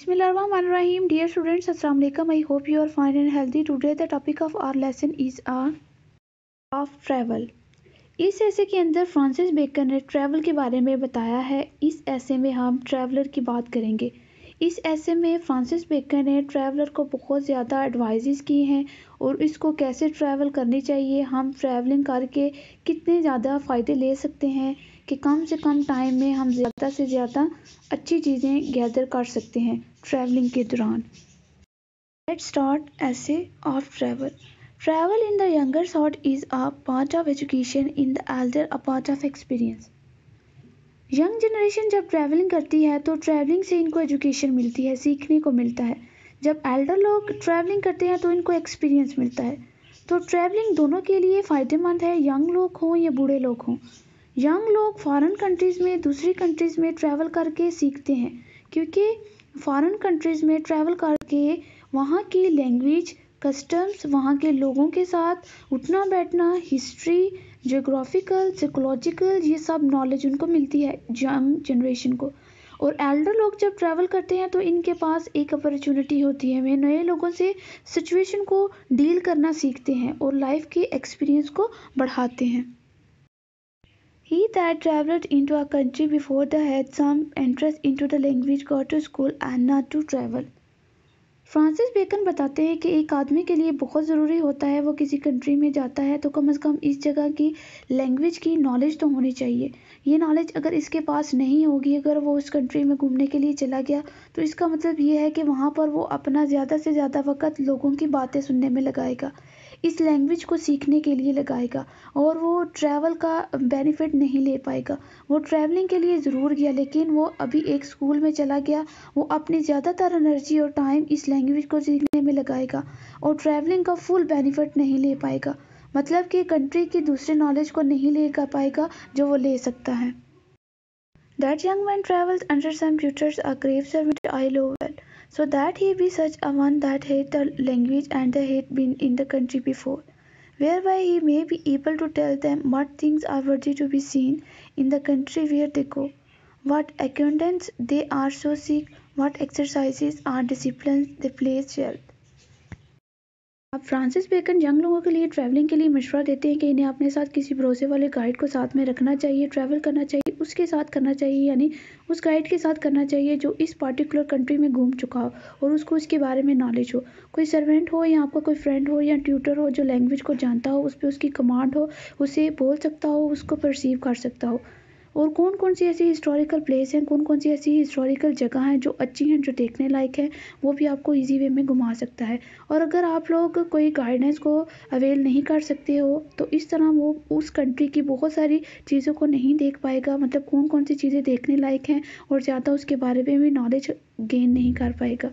Bismillahirrahmanirrahim. Dear students, Assalamu alaikum. I hope you are fine and healthy. Today the topic of our lesson is of travel. इस ऐसे के अंदर Francis bacon ने travel के बारे में बताया है। इस ऐसे में हम ट्रैवलर की बात करेंगे। इस ऐसे में फ्रांसिस बेकन ने ट्रैवलर को बहुत ज़्यादा एडवाइजेस की हैं और इसको कैसे ट्रैवल करनी चाहिए, हम ट्रैवलिंग करके कितने ज़्यादा फ़ायदे ले सकते हैं कि कम से कम टाइम में हम ज़्यादा से ज़्यादा अच्छी चीज़ें गैदर कर सकते हैं ट्रैवलिंग के दौरान। लेट्स स्टार्ट ऐसे of travel. Travel in the younger sort is a part of education, in the elder a part of experience. Young generation जब ट्रैवलिंग करती है तो ट्रैवलिंग से इनको एजुकेशन मिलती है, सीखने को मिलता है। जब एल्डर लोग ट्रैवलिंग करते हैं तो इनको एक्सपीरियंस मिलता है। तो ट्रैवलिंग दोनों के लिए फ़ायदेमंद है, यंग लोग हों या बूढ़े लोग हों। यंग लोग फॉरेन कंट्रीज़ में, दूसरी कंट्रीज़ में ट्रैवल करके सीखते हैं, क्योंकि फॉरेन कंट्रीज़ में ट्रैवल करके वहाँ की लैंग्वेज, कस्टम्स, वहाँ के लोगों के साथ उठना बैठना, हिस्ट्री, जियोग्राफिकल, साइकोलॉजिकल, ये सब नॉलेज उनको मिलती है यंग जनरेशन को। और एल्डर लोग जब ट्रैवल करते हैं तो इनके पास एक अपॉर्चुनिटी होती है, वे नए लोगों से सिचुएशन को डील करना सीखते हैं और लाइफ के एक्सपीरियंस को बढ़ाते हैं। He that travelled into a country before the had some interest into the language got to school and not to travel. Francis Bacon बताते हैं कि एक आदमी के लिए बहुत ज़रूरी होता है, वो किसी कंट्री में जाता है तो कम से कम इस जगह की लैंग्वेज की नॉलेज तो होनी चाहिए। ये नॉलेज अगर इसके पास नहीं होगी, अगर वो उस कंट्री में घूमने के लिए चला गया तो इसका मतलब ये है कि वहाँ पर वो अपना ज़्यादा से ज़्यादा वक्त लोगों की बातें सुनने में लगाएगा, इस लैंग्वेज को सीखने के लिए लगाएगा और वो ट्रैवल का बेनिफिट नहीं ले पाएगा। वो ट्रैवलिंग के लिए ज़रूर गया लेकिन वो अभी एक स्कूल में चला गया, वो अपनी ज़्यादातर एनर्जी और टाइम इस लैंग्वेज को सीखने में लगाएगा और ट्रैवलिंग का फुल बेनिफिट नहीं ले पाएगा, मतलब कि कंट्री की दूसरे नॉलेज को नहीं ले पाएगा जो वो ले सकता है। That young man travels under some tutors a grave servant I love well, so that he be such a one that hate the language and they hate been in the country before, whereby he may be able to tell them what things are worthy to be seen in the country where they go, what acquaintance they are so seek, what exercises are disciplines they place well. अब Francis bacon young लोगों के लिए travelling के लिए मशवरा देते हैं कि इन्हें अपने साथ किसी भरोसे वाले गाइड को साथ में रखना चाहिए, ट्रैवल करना चाहिए उसके साथ करना चाहिए, यानी उस गाइड के साथ करना चाहिए जो इस पर्टिकुलर कंट्री में घूम चुका हो और उसको उसके बारे में नॉलेज हो। कोई सर्वेंट हो या आपका कोई फ्रेंड हो या ट्यूटर हो जो लैंग्वेज को जानता हो, उस पर उसकी कमांड हो, उसे बोल सकता हो, उसको परसीव कर सकता हो। और कौन कौन सी ऐसी हिस्टोरिकल प्लेस हैं, कौन कौन सी ऐसी हिस्टोरिकल जगह हैं जो अच्छी हैं, जो देखने लायक हैं, वो भी आपको इजी वे में घुमा सकता है। और अगर आप लोग कोई गाइडेंस को अवेल नहीं कर सकते हो तो इस तरह वो उस कंट्री की बहुत सारी चीज़ों को नहीं देख पाएगा, मतलब कौन कौन सी चीज़ें देखने लायक हैं और ज़्यादा उसके बारे में भी नॉलेज गेन नहीं कर पाएगा।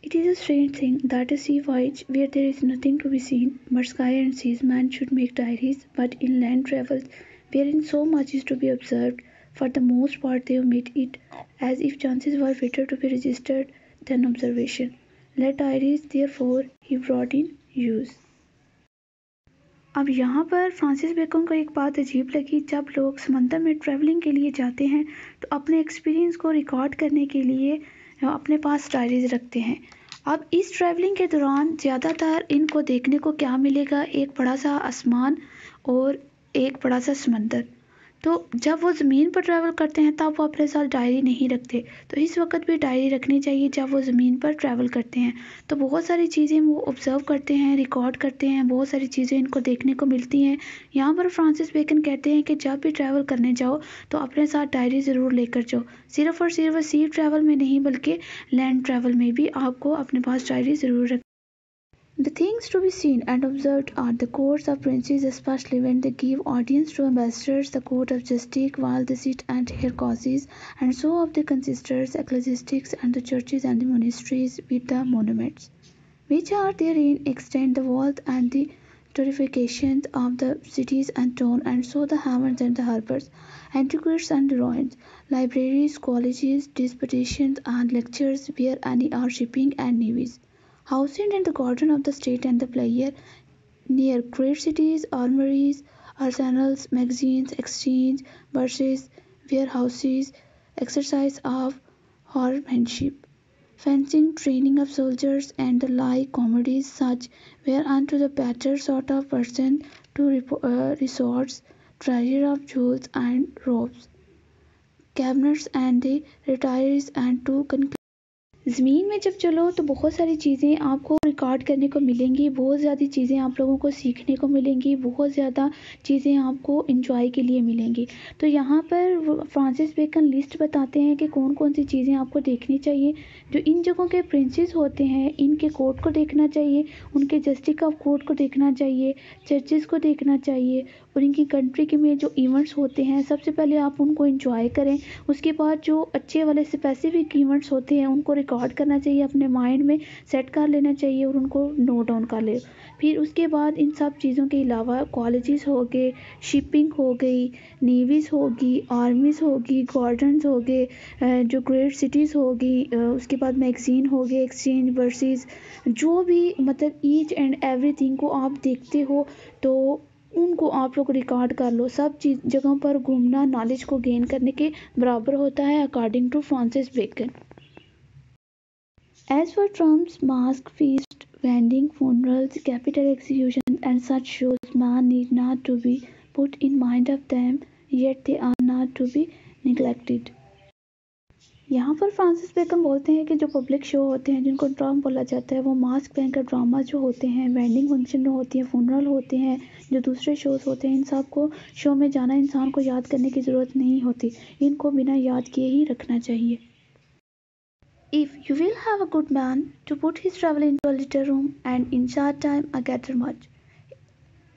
It is a strange thing that a sea voyage where there is nothing to be seen but sky and seas, man should make diaries, but in land travels wherein so much is to be observed, for the most part they omit it, as if chances were better to be registered than observation. Let diaries therefore he brought in use. अब यहाँ पर Francis bacon को एक बात अजीब लगी, जब लोग समंदर में ट्रैवलिंग के लिए जाते हैं तो अपने एक्सपीरियंस को रिकॉर्ड करने के लिए अपने पास डायरीज रखते हैं। अब इस ट्रैवलिंग के दौरान ज़्यादातर इनको देखने को क्या मिलेगा, एक बड़ा सा आसमान और एक बड़ा सा समंदर। तो जब वो ज़मीन पर ट्रैवल करते हैं तब वो अपने साथ डायरी नहीं रखते, तो इस वक्त भी डायरी रखनी चाहिए जब वो ज़मीन पर ट्रैवल करते हैं। तो बहुत सारी चीज़ें वो ऑब्ज़र्व करते हैं, रिकॉर्ड करते हैं, बहुत सारी चीज़ें इनको देखने को मिलती हैं। यहाँ पर फ्रांसिस बेकन कहते हैं कि जब भी ट्रैवल करने जाओ तो अपने साथ डायरी ज़रूर लेकर जाओ, सिर्फ और सिर्फ सी ट्रैवल में नहीं बल्कि लैंड ट्रैवल में भी आपको अपने पास डायरी ज़रूर रख। The things to be seen and observed are the courts of princes, especially when they give audience to ambassadors, the court of justice while they sit and hear causes, and so of the consistors, ecclesiastics, and the churches and the monasteries with the monuments, which are therein extend the wealth and the terrifications of the cities and town, and so the havens and the harbours, antiquities and the ruins, libraries, colleges, disputations, and lectures where any are shipping and navies. Housing in the garden of the state and the player, near great cities, armories, arsenals, magazines, exchange, bourses, warehouses, exercise of horsemanship. fencing, training of soldiers, and the like comedies such were unto the better sort of person to resorts, treasure of jewels and robes, cabinets and the retirees and to ज़मीन में जब चलो तो बहुत सारी चीज़ें आपको record करने को मिलेंगी, बहुत ज़्यादा चीज़ें आप लोगों को सीखने को मिलेंगी, बहुत ज़्यादा चीज़ें आपको एंजॉय के लिए मिलेंगी। तो यहाँ पर फ्रांसिस बेकन लिस्ट बताते हैं कि कौन कौन सी चीज़ें आपको देखनी चाहिए। जो इन जगहों के प्रिंसेस होते हैं इनके कोर्ट को देखना चाहिए, उनके जस्टिस ऑफ कोर्ट को देखना चाहिए, चर्चेस को देखना चाहिए और इनकी कंट्री के में जो इवेंट्स होते हैं सबसे पहले आप उनको एंजॉय करें। उसके बाद जो अच्छे वाले स्पेसिफिक इवेंट्स होते हैं उनको रिकॉर्ड करना चाहिए, अपने माइंड में सेट कर लेना चाहिए और उनको नोट डाउन कर ले। फिर उसके बाद इन सब चीज़ों के अलावा कॉलेजेस हो गए, शिपिंग हो गई, नेवीज़ होगी, आर्मीज़ होगी, गार्डन्स हो गए, जो ग्रेट सिटीज़ होगी, उसके बाद मैगज़ीन हो गए, एक्सचेंज वर्सेस, जो भी मतलब ईच एंड एवरीथिंग को आप देखते हो तो उनको आप लोग रिकॉर्ड कर लो। सब चीज़ जगहों पर घूमना नॉलेज को गेन करने के बराबर होता है according to Francis Bacon. As for trumps, mask, feast, vending, funerals, capital execution and such shows, man need not to be put in mind of them, yet they are not to be neglected. यहाँ पर Francis bacon बोलते हैं कि जो public show होते हैं जिनको drama बोला जाता है वो मास्क पहनकर ड्रामा जो होते हैं, वेंडिंग फंक्शन जो होती है, फुनरल होते हैं, जो दूसरे शोज़ होते हैं, इन सब को शो में जाना इंसान को याद करने की ज़रूरत नहीं होती, इनको बिना याद किए ही रखना चाहिए। If you will have a good man to put his travel into a little room and in short time gather much.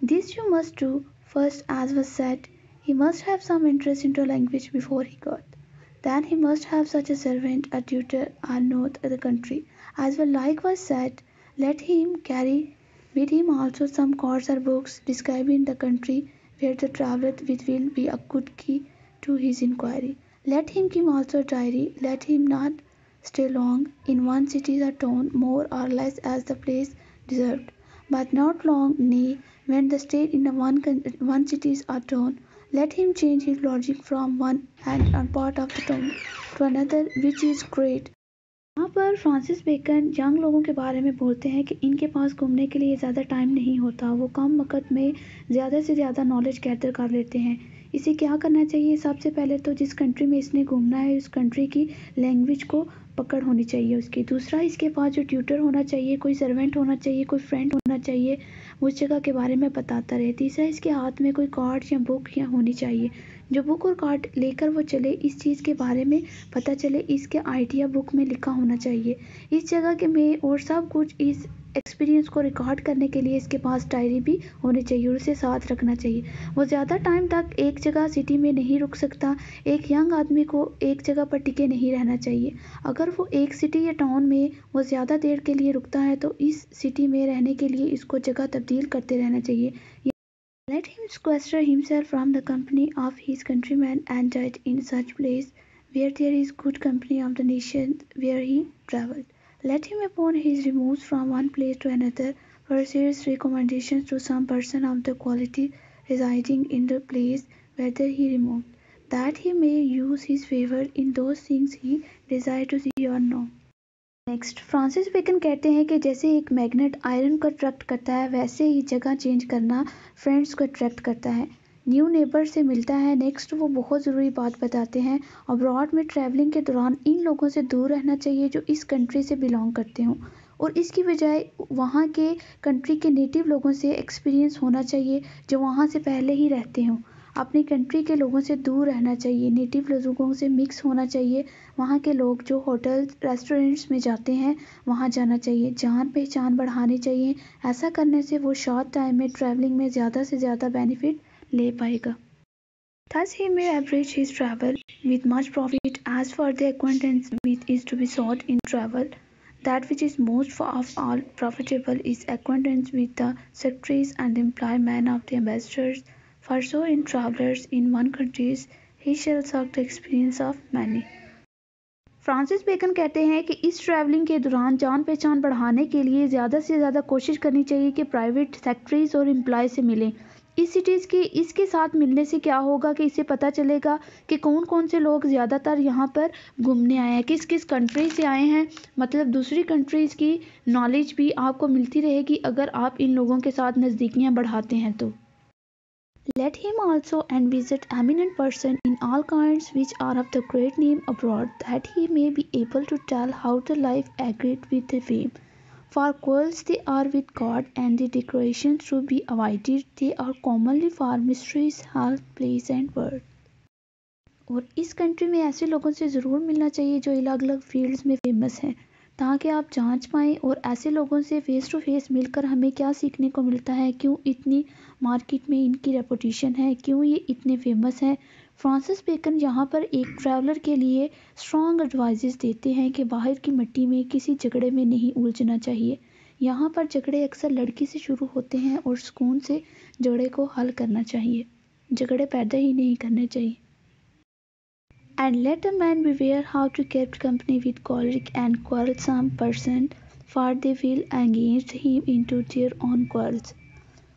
This you must do first, as was said, he must have some interest into language before he got. Then he must have such a servant, a tutor, or note the country. As well likewise said, let him carry with him also some cards or books describing the country where the traveller which will be a good key to his inquiry. Let him keep also a diary, let him not stay long in one city or town, more or less as the place deserved, but not long, nay, when the stay in one city or town, let him change his lodging from one and part of the town to another which is great. यहाँ पर Francis bacon young लोगों के बारे में बोलते हैं कि इनके पास घूमने के लिए ज़्यादा टाइम नहीं होता, वो कम वक्त में ज़्यादा से ज़्यादा नॉलेज गैदर कर लेते हैं। इसे क्या करना चाहिए, सबसे पहले तो जिस कंट्री में इसने घूमना है उस कंट्री की लैंग्वेज को पकड़ होनी चाहिए उसकी। दूसरा, इसके पास जो ट्यूटर होना चाहिए, कोई सर्वेंट होना चाहिए, कोई फ्रेंड होना चाहिए, उस जगह के बारे में बताता रहे। तीसरा, इसके हाथ में कोई कार्ड या बुक या होनी चाहिए, जो बुक और कार्ड लेकर वो चले, इस चीज़ के बारे में पता चले, इसके आइडिया बुक में लिखा होना चाहिए। इस जगह के में और सब कुछ इस एक्सपीरियंस को रिकॉर्ड करने के लिए इसके पास डायरी भी होनी चाहिए और उसे साथ रखना चाहिए। वो ज़्यादा टाइम तक एक जगह सिटी में नहीं रुक सकता। एक यंग आदमी को एक जगह पर टिके नहीं रहना चाहिए। अगर वो एक सिटी या टाउन में वो ज़्यादा देर के लिए रुकता है तो इस सिटी में रहने के लिए इसको जगह तब्दील करते रहना चाहिए। Let him sequester himself from the company of his countrymen and died in such place where there is good company of the nation where he travelled. Let him upon his removes from one place to another pursue recommendations to some person of the quality residing in the place whither he removed, that he may use his favour in those things he desire to see or know. Next, Francis Bacon कहते हैं कि जैसे एक magnet iron को attract करता है वैसे ही जगह चेंज करना फ्रेंड्स को अट्रैक्ट करता है, न्यू नेबर से मिलता है। नेक्स्ट, वो बहुत ज़रूरी बात बताते हैं, अब्रॉड में ट्रैवलिंग के दौरान इन लोगों से दूर रहना चाहिए जो इस कंट्री से बिलोंग करते हों और इसकी बजाय वहाँ के कंट्री के नेटिव लोगों से एक्सपीरियंस होना चाहिए जो वहाँ से पहले ही रहते हों। अपनी कंट्री के लोगों से दूर रहना चाहिए, नेटिव लोगों से मिक्स होना चाहिए। वहाँ के लोग जो होटल रेस्टोरेंट्स में जाते हैं वहाँ जाना चाहिए, जान पहचान बढ़ानी चाहिए। ऐसा करने से वो शॉर्ट टाइम में ट्रैवलिंग में ज़्यादा से ज़्यादा बेनिफिट ले पाएगा। Thus he may average his travel with much profit. As for the acquaintance which is to be sought in travel, that which is most of all profitable is acquaintance with the secretaries and employmen of the ambassadors. For so in travellers in one country he shall suck the experience of many. Francis Bacon कहते हैं कि इस travelling के दौरान जान पहचान बढ़ाने के लिए ज़्यादा से ज़्यादा कोशिश करनी चाहिए कि प्राइवेट सेक्रेटरीज और एम्प्लॉय से मिलें इस सिटीज़ की इसके साथ मिलने से क्या होगा कि इससे पता चलेगा कि कौन कौन से लोग ज़्यादातर यहाँ पर घूमने आए हैं, किस किस कंट्री से आए हैं। मतलब दूसरी कंट्रीज़ की नॉलेज भी आपको मिलती रहेगी अगर आप इन लोगों के साथ नज़दीकियाँ बढ़ाते हैं तो। Let him also and visit eminent person in all kinds which are of the great name abroad, that he may be able to tell how the life agreed with the fame. For quarrels they are with God, and the decorations to be avoided, they are commonly for mysteries, health, place and birth. और इस country में ऐसे लोगों से ज़रूर मिलना चाहिए जो अलग अलग फील्ड्स में फेमस हैं, ताकि आप जांच पाएँ और ऐसे लोगों से फ़ेस टू फेस मिलकर हमें क्या सीखने को मिलता है, क्यों इतनी मार्केट में इनकी रेपुटेशन है, क्यों ये इतने फेमस हैं। फ्रांसिस बेकन यहाँ पर एक ट्रैवलर के लिए स्ट्रॉन्ग एडवाइजेस देते हैं कि बाहर की मिट्टी में किसी झगड़े में नहीं उलझना चाहिए। यहाँ पर झगड़े अक्सर लड़की से शुरू होते हैं और सुकून से झगड़े को हल करना चाहिए, झगड़े पैदा ही नहीं करने चाहिए। And let a man beware how to keep company with choleric and quarrelsome person, for they will engage him into their own quarrels.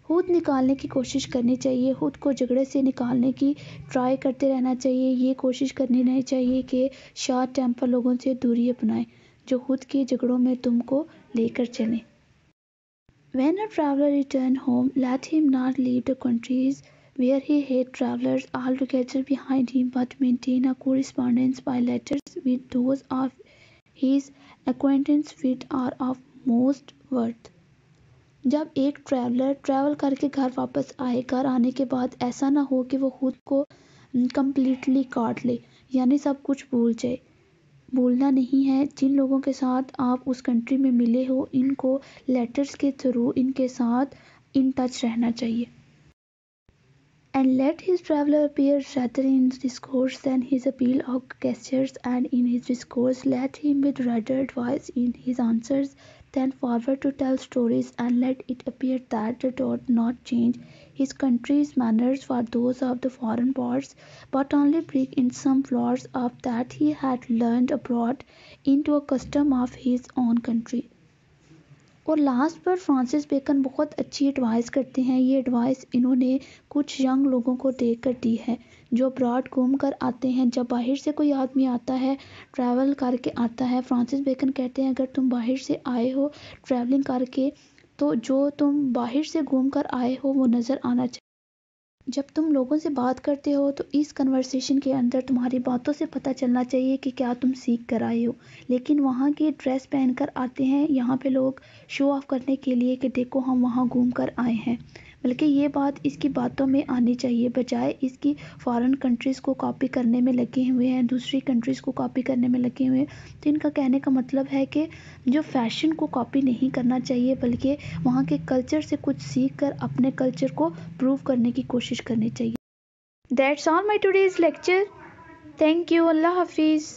खुद निकालने की कोशिश करनी चाहिए, खुद को झगड़े से निकालने की ट्राई करते रहना चाहिए। ये कोशिश करनी नहीं चाहिए कि शॉर्ट टेम्पर लोगों से दूरी अपनाएं जो खुद के झगड़ों में तुमको लेकर चलें। When a traveler return home, let him not leave the countries where he had travelled altogether behind him, but maintain a correspondence by letters with those of his acquaintance which are of most worth. जब एक traveller travel करके घर वापस आए, घर आने के बाद ऐसा ना हो कि वो खुद को कम्प्लीटली काट ले, यानी सब कुछ भूल जाए। भूलना नहीं है, जिन लोगों के साथ आप उस कंट्री में मिले हो इनको लेटर्स के थ्रू इनके साथ इन टच रहना चाहिए। And let his traveler appear rather in discourse than his appeal of gestures, and in his discourse let him with rather advice in his answers than forward to tell stories, and let it appear that the doth not change his country's manners for those of the foreign parts, but only bring in some flaws of that he had learned abroad into a custom of his own country. और last पर Francis bacon बहुत अच्छी advice करते हैं। ये advice इन्होंने कुछ young लोगों को देकर दी है जो अब्रॉड घूम कर आते हैं। जब बाहर से कोई आदमी आता है, ट्रैवल करके आता है, फ्रांसिस बेकन कहते हैं अगर तुम बाहर से आए हो ट्रैवलिंग करके, तो जो तुम बाहर से घूम कर आए हो वो नज़र आना चाहिए। जब तुम लोगों से बात करते हो तो इस कन्वर्सेशन के अंदर तुम्हारी बातों से पता चलना चाहिए कि क्या तुम सीख कर आए हो। लेकिन वहाँ की ड्रेस पहनकर आते हैं यहाँ पे लोग शो ऑफ करने के लिए कि देखो हम वहाँ घूम कर आए हैं, बल्कि ये बात इसकी बातों में आनी चाहिए, बजाय इसकी फॉरेन कंट्रीज़ को कॉपी करने में लगे हुए हैं, दूसरी कंट्रीज़ को कॉपी करने में लगे हुए हैं। तो इनका कहने का मतलब है कि जो फैशन को कॉपी नहीं करना चाहिए, बल्कि वहाँ के कल्चर से कुछ सीख कर अपने कल्चर को प्रूव करने की कोशिश करनी चाहिए। That's all my today's lecture. Thank you. Allah Hafiz.